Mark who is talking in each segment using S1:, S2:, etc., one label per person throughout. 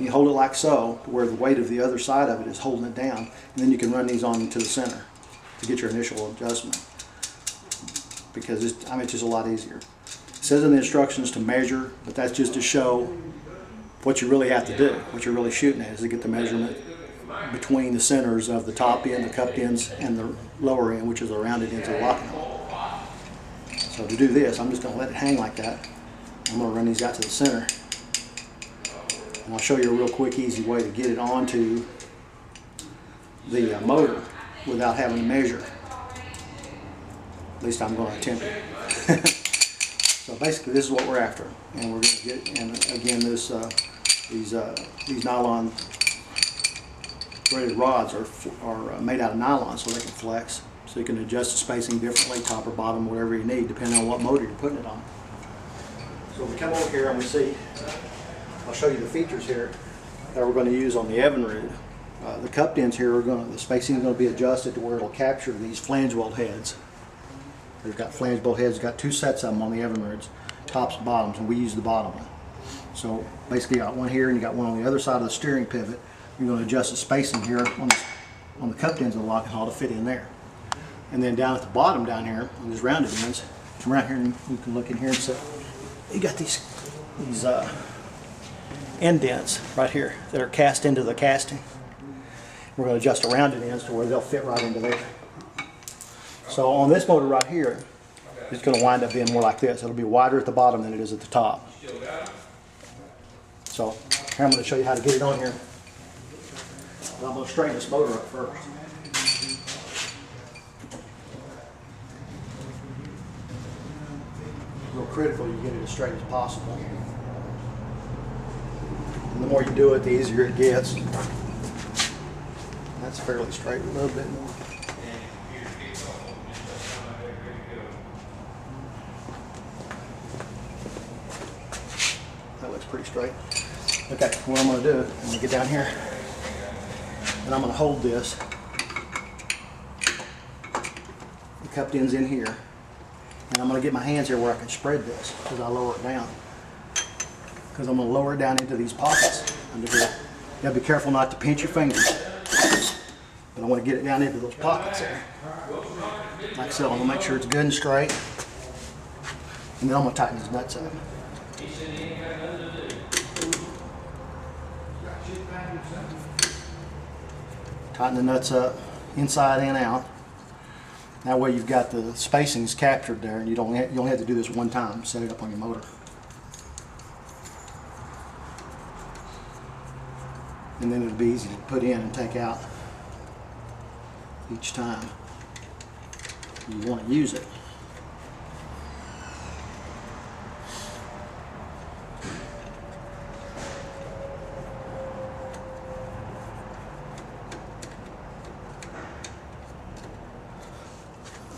S1: You hold it like so, where the weight of the other side of it is holding it down, and then you can run these on to the center to get your initial adjustment. Because it's just a lot easier. It says in the instructions to measure, but that's just to show what you really have to do. What you're really shooting at is to get the measurement between the centers of the top end, the cupped ends, and the lower end, which is the rounded ends of the Lock-n-Haul. So to do this, I'm just going to let it hang like that. I'm going to run these out to the center. And I'll show you a real quick, easy way to get it onto the motor without having to measure. At least I'm going to attempt it. So basically, this is what we're after, and we're going to get. And again, these nylon threaded rods are made out of nylon, so they can flex. So you can adjust the spacing differently, top or bottom, whatever you need, depending on what motor you're putting it on. So we come over here and we see. I'll show you the features here that we're going to use on the Evinrude. The cupped ends here the spacing is going to be adjusted to where it'll capture these flange bolt heads. They've got flange bolt heads, got two sets of them on the Evinrudes, tops and bottoms, and we use the bottom one. So basically you got one here and you got one on the other side of the steering pivot. You're going to adjust the spacing here on the cupped ends of the Lock-n-Haul to fit in there. And then down at the bottom down here, on these rounded ends, come around here and you can look in here and see, you got these end dents right here that are cast into the casting. We're going to adjust the rounded ends to where they'll fit right into there. So on this motor right here, it's going to wind up being more like this. It'll be wider at the bottom than it is at the top. So here I'm going to show you how to get it on here. But I'm going to straighten this motor up first. Real critical you get it as straight as possible. And the more you do it, the easier it gets. That's fairly straight, a little bit more. That looks pretty straight. Okay, what I'm going to do, I'm going to get down here and I'm going to hold this. The cupped ends in here. And I'm going to get my hands here where I can spread this as I lower it down. Because I'm going to lower it down into these pockets under here. You got to be careful not to pinch your fingers. But I want to get it down into those pockets there. Like so, I'm going to make sure it's good and straight. And then I'm going to tighten these nuts up. Tighten the nuts up inside and out. That way you've got the spacings captured there, and you only have to do this one time. Set it up on your motor. And then it'll be easy to put in and take out each time you want to use it.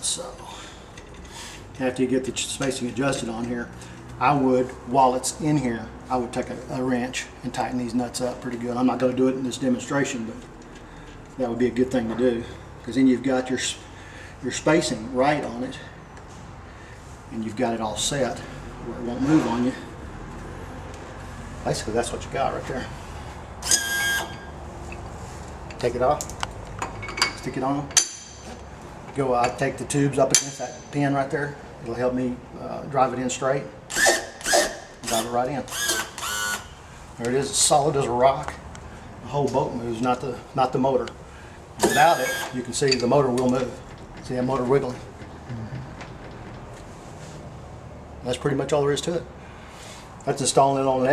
S1: So, after you get the spacing adjusted on here, I would, while it's in here, I would take a wrench and tighten these nuts up pretty good. I'm not going to do it in this demonstration, but that would be a good thing to do, because then you've got your spacing right on it, and you've got it all set where it won't move on you. Basically, that's what you got right there. Take it off, stick it on. I take the tubes up against that pin right there. It'll help me drive it in straight. Drive it right in. There it is, as solid as a rock. The whole boat moves, not the motor. Without it, you can see the motor will move. See that motor wiggling? That's pretty much all there is to it. That's installing it on an